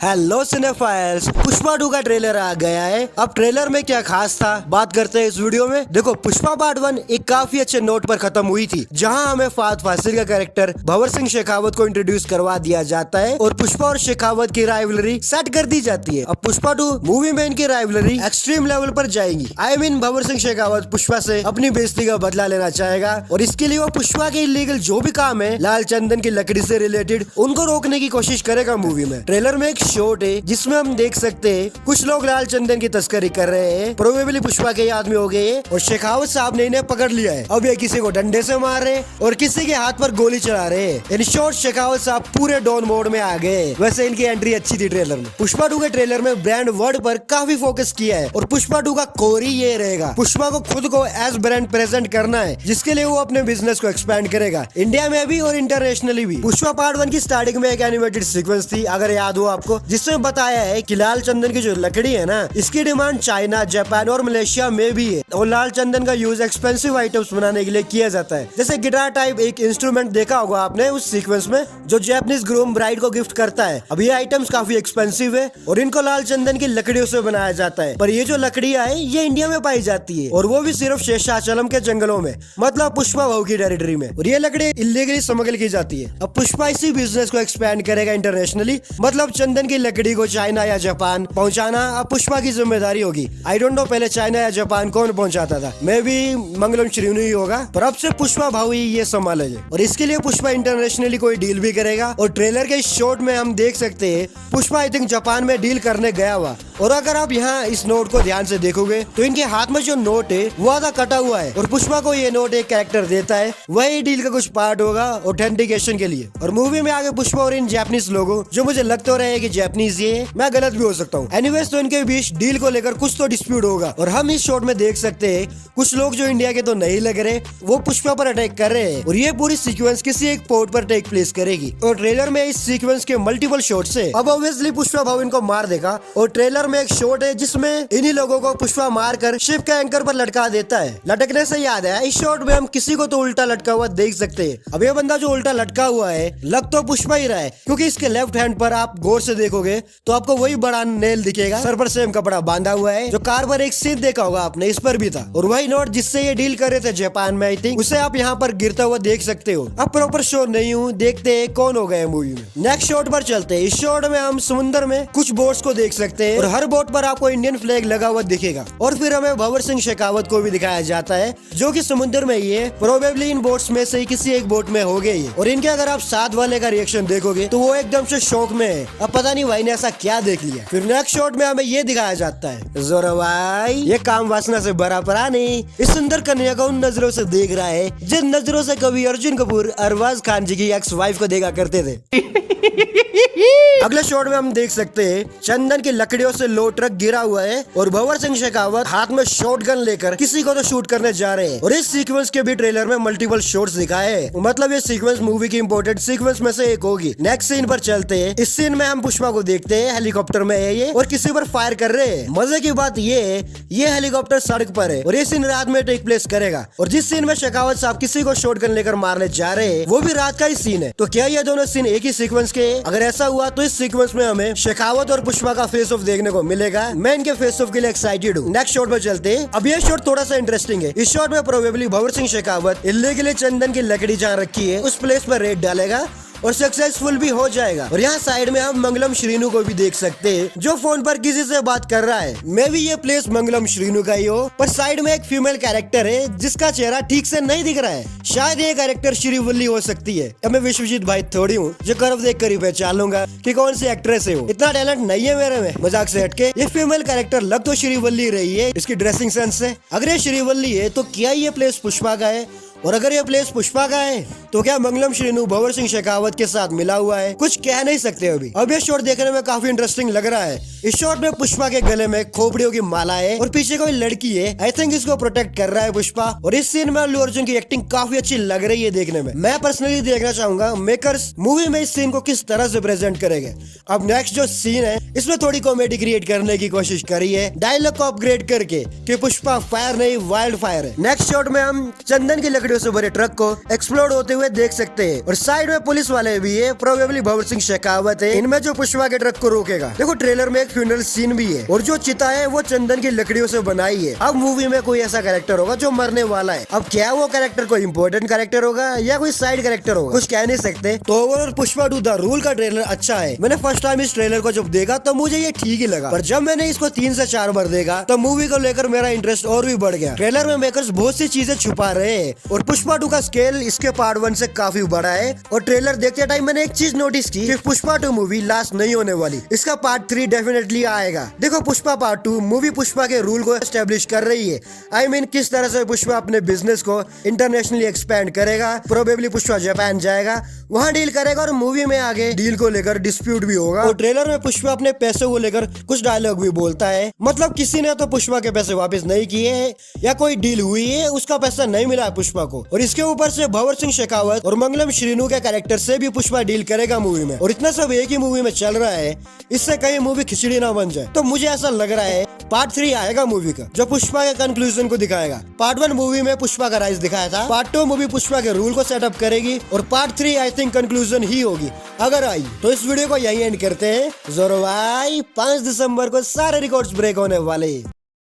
Hello cinephiles, Pushpa 2 का trailer आ गया है। अब ट्रेलर में क्या खास था बात करते हैं इस वीडियो में। देखो, पुष्पा पार्ट 1 एक काफी अच्छे नोट पर खत्म हुई थी, जहां हमें फाहद फासिल का कैरेक्टर भंवर सिंह शेखावत को इंट्रोड्यूस करवा दिया जाता है और पुष्पा और शेखावत की राइवलरी सेट कर दी जाती है। अब पुष्पा 2 मूवी में इनकी राइवलरी एक्सट्रीम लेवल पर जाएगी। आई मीन भंवर सिंह शेखावत पुष्पा से अपनी बेइज्जती का बदला लेना चाहेगा और इसके लिए वो पुष्पा के इलीगल जो भी काम है लाल चंदन की लकड़ी से रिलेटेड उनको रोकने की कोशिश करेगा मूवी में। ट्रेलर में एक शॉट है जिसमें हम देख सकते हैं कुछ लोग लाल चंदन की तस्करी कर रहे हैं। प्रोबेबली पुष्पा के आदमी हो गए और शेखावत साहब ने इन्हें पकड़ लिया है। अब ये किसी को डंडे से मार रहे और किसी के हाथ पर गोली चला रहे हैं। इन शॉर्ट शेखावत साहब पूरे डॉन मोड में आ गए। वैसे इनकी एंट्री अच्छी थी ट्रेलर में। पुष्पा 2 के ट्रेलर में ब्रांड वर्ड पर काफी फोकस किया है और पुष्पा 2 का कोर ही ये रहेगा, पुष्पा को खुद को एज ब्रांड प्रेजेंट करना है, जिसके लिए वो अपने बिजनेस को एक्सपैंड करेगा इंडिया में भी और इंटरनेशनली भी। पुष्पा पार्ट 1 की स्टार्टिंग में एक एनिमेटेड सीक्वेंस थी, अगर याद हो आपको, जिसमें बताया है कि लाल चंदन की जो लकड़ी है ना, इसकी डिमांड चाइना, जापान और मलेशिया में भी है और लाल चंदन का यूज एक्सपेंसिव आइटम्स बनाने के लिए किया जाता है। जैसे गिटार टाइप एक इंस्ट्रूमेंट देखा होगा आपने उस सीक्वेंस में, जो जापानीज ग्रूम ब्राइड को गिफ्ट करता है। अब ये आइटम्स काफी एक्सपेंसिव है और इनको लाल चंदन की लकड़ियों से बनाया जाता है, पर ये जो लकड़ियां है ये इंडिया में पाई जाती है और वो भी सिर्फ शेषाचलम के जंगलों में, मतलब पुष्पा भाऊ की टेरिटरी में, और ये लकड़ी इलीगली स्मगल की जाती है। अब पुष्पा इसी बिजनेस को एक्सपैंड करेगा इंटरनेशनली, मतलब चंदन की लकड़ी को चाइना या जापान पहुंचाना अब पुष्पा की जिम्मेदारी होगी। आई डोंट नो पहले चाइना या जापान कौन पहुंचाता था, मे भी मंगलम श्रीनु ही होगा, पर अब से पुष्पा भाऊ ही ये संभालेंगे और इसके लिए पुष्पा इंटरनेशनली कोई डील भी करेगा। और ट्रेलर के शॉट में हम देख सकते हैं पुष्पा आई थिंक जापान में डील करने गया हुआ। और अगर आप यहाँ इस नोट को ध्यान से देखोगे तो इनके हाथ में जो नोट है वो आधा कटा हुआ है और पुष्पा को ये नोट एक कैरेक्टर देता है, वही डील का कुछ पार्ट होगा ऑथेंटिकेशन के लिए। और मूवी में आगे पुष्पा और इन जापानीज लोगों, जो मुझे लग तो रहे हैं कि जापानीज ये, मैं गलत भी हो सकता हूँ, एनीवेज तो इनके बीच डील को लेकर कुछ तो डिस्प्यूट होगा। और हम इस शॉट में देख सकते हैं कुछ लोग जो इंडिया के तो नहीं लग रहे वो पुष्पा पर अटैक कर रहे हैं और ये पूरी सीक्वेंस किसी एक पोर्ट पर टेक प्लेस करेगी। और ट्रेलर में इस सीक्वेंस के मल्टीपल शॉट्स है। अब ऑब्वियसली पुष्पा भाव इनको मार देगा और ट्रेलर में एक शॉट है जिसमें इन्हीं लोगों को पुष्पा मारकर शिप के एंकर पर लटका देता है। लटकने से याद है, इस शॉट में हम किसी को तो उल्टा लटका हुआ देख सकते हैं। अब ये बंदा जो उल्टा लटका हुआ है लग तो पुष्पा ही रहा है, क्योंकि इसके लेफ्ट हैंड पर आप गौर से देखोगे तो आपको वही बड़ा नेल दिखेगा, सर पर सेम कपड़ा बांधा हुआ है। जो कार पर एक सीन देखा होगा आपने, इस पर भी था। और वही नोट जिससे ये डील कर रहे थे जापान में, आई थिंक उसे आप यहाँ पर गिरता हुआ देख सकते हो। अब प्रॉपर शो नहीं हूँ, देखते हैं कौन हो गए मूवी में। नेक्स्ट शॉट पर चलते हैं। इस शॉट में हम समुद्र में कुछ बोट्स को देख सकते हैं और हर बोट पर आपको इंडियन फ्लैग लगा हुआ दिखेगा। और फिर हमें भंवर सिंह शेखावत को भी दिखाया जाता है जो कि समुद्र में ही है। प्रोबेबली इन बोट्स में से ही किसी एक बोट में हो गई है और इनके अगर आप साथ वाले का रिएक्शन देखोगे तो वो एकदम से शौक में है। अब पता नहीं भाई ने ऐसा क्या देख लिया। फिर नेक्स्ट शॉट में हमें ये दिखाया जाता है, जोरा भाई ये काम वासना से भरा पड़ा नहीं, इस सुंदर कन्या को उन नजरों से देख रहा है जिन नजरों से कभी अर्जुन कपूर अरबाज खान जी की एक्स वाइफ को देखा करते थे। अगले शॉट में हम देख सकते हैं चंदन की लकड़ियों से लो ट्रक गिरा हुआ है और भंवर सिंह शेखावत हाथ में शॉटगन लेकर किसी को तो शूट करने जा रहे हैं। और इस सीक्वेंस के भी ट्रेलर में मल्टीपल शॉट्स दिखाए हैं, मतलब ये सीक्वेंस मूवी की इंपोर्टेंट सीक्वेंस में से एक होगी। नेक्स्ट सीन पर चलते हैं। इस सीन में हम पुष्पा को देखते हैं, हेलीकॉप्टर में है ये और किसी पर फायर कर रहे हैं। मजे की बात ये है ये हेलीकॉप्टर सड़क पर है और ये सीन रात में टेक प्लेस करेगा। और जिस सीन में शेखावत साहब किसी को शॉटगन लेकर मारने जा रहे हैं वो भी रात का ही सीन है। तो क्या ये दोनों सीन एक ही सीक्वेंस के? अगर ऐसा हुआ तो इस सीक्वेंस में हमें शेखावत और पुष्पा का फेस ऑफ देखने को मिलेगा। मैं इनके फेस ऑफ के लिए एक्साइटेड हूँ। नेक्स्ट शॉट पर चलते हैं। अब ये शॉट थोड़ा सा इंटरेस्टिंग है। इस शॉट में प्रोबेबली भंवर सिंह शेखावत इल्लीगली चंदन की लकड़ी जहाँ रखी है उस प्लेस पर रेड डालेगा और सक्सेसफुल भी हो जाएगा। और यहाँ साइड में हम मंगलम श्रीनु को भी देख सकते हैं जो फोन पर किसी से बात कर रहा है। मे भी ये प्लेस मंगलम श्रीनु का ही हो, पर साइड में एक फीमेल कैरेक्टर है जिसका चेहरा ठीक से नहीं दिख रहा है। शायद ये कैरेक्टर श्रीवल्ली हो सकती है। अब मैं विश्वजीत भाई थोड़ी हूँ जो कर्व देख कर ही पहचान लूंगा कि कौन सी एक्ट्रेस है वो। इतना टैलेंट नहीं है मेरे में, मजाक से हटके। ये फीमेल कैरेक्टर लग तो श्रीवल्ली रही है इसकी ड्रेसिंग सेंस से। अगर ये श्रीवल्ली है तो क्या ये प्लेस पुष्पा का है? और अगर ये प्लेस पुष्पा का है तो क्या मंगलम श्रीनु भंवर सिंह शेखावत के साथ मिला हुआ है? कुछ कह नहीं सकते अभी। अब ये शॉट देखने में काफी इंटरेस्टिंग लग रहा है। इस शॉट में पुष्पा के गले में खोपड़ियों की माला है और पीछे कोई लड़की है, आई थिंक इसको प्रोटेक्ट कर रहा है पुष्पा। और इस सीन में अल्लू अर्जुन की एक्टिंग काफी अच्छी लग रही है देखने में। मैं पर्सनली देखना चाहूंगा मेकर्स मूवी में इस सीन को किस तरह से प्रेजेंट करेंगे। अब नेक्स्ट जो सीन है इसमें थोड़ी कॉमेडी क्रिएट करने की कोशिश करी है डायलॉग को अपग्रेड करके कि पुष्पा फायर नहीं वाइल्ड फायर है। नेक्स्ट शॉट में हम चंदन की लकड़ी लकड़ियों से भरे ट्रक को एक्सप्लोड होते हुए देख सकते हैं। और साइड में पुलिस वाले भी है, प्रोबेबली भंवर सिंह शेखावत है इनमें जो पुष्पा के ट्रक को रोकेगा। देखो ट्रेलर में एक फ्यूनरल सीन भी है और जो चिता है वो चंदन की लकड़ियों से बनाई है। अब मूवी में कोई ऐसा कैरेक्टर होगा जो मरने वाला है। अब क्या वो कैरेक्टर कोई इंपॉर्टेंट कैरेक्टर होगा या कोई साइड कैरेक्टर होगा, कुछ कह नहीं सकते। तो ओवरऑल पुष्पा 2 द रूल का ट्रेलर अच्छा है। मैंने फर्स्ट टाइम इस ट्रेलर को जब देखा तो मुझे ये ठीक ही लगा, पर जब मैंने इसको 3 से 4 बार देखा तो मूवी को लेकर मेरा इंटरेस्ट और भी बढ़ गया। ट्रेलर में मेकर्स बहुत सी चीजें छुपा रहे हैं और पुष्पा 2 का स्केल इसके पार्ट 1 से काफी बड़ा है। और ट्रेलर देखते टाइम मैंने एक चीज नोटिस की कि पुष्पा 2 मूवी लास्ट नहीं होने वाली, इसका पार्ट 3 डेफिनेटली आएगा। देखो पुष्पा पार्ट 2 मूवी पुष्पा के रूल को एस्टेब्लिश कर रही है। आई मीन किस तरह से पुष्पा अपने बिजनेस को इंटरनेशनली एक्सपेंड करेगा। प्रोबेबली पुष्पा जापान जाएगा, वहाँ डील करेगा और मूवी में आगे डील को लेकर डिस्प्यूट भी होगा। और ट्रेलर में पुष्पा अपने पैसे को लेकर कुछ डायलॉग भी बोलता है, मतलब किसी ने तो पुष्पा के पैसे वापस नहीं किए हैं या कोई डील हुई है उसका पैसा नहीं मिला है पुष्पा को। और इसके ऊपर से भंवर सिंह शेखावत और मंगलम श्रीनु के कैरेक्टर से भी पुष्पा डील करेगा मूवी में। और इतना सब एक ही मूवी में चल रहा है, इससे कहीं मूवी खिचड़ी ना बन जाए। तो मुझे ऐसा लग रहा है पार्ट 3 आएगा मूवी का, जो पुष्पा के कंक्लूजन को दिखाएगा। पार्ट 1 मूवी में पुष्पा का राइज दिखाया था, पार्ट 2 मूवी पुष्पा के रूल को सेटअप करेगी और पार्ट 3 आई थिंक कंक्लूजन ही होगी अगर आई। तो इस वीडियो को यही एंड करते हैं। जोरो भाई 5 दिसंबर को सारे रिकॉर्ड्स ब्रेक होने वाले।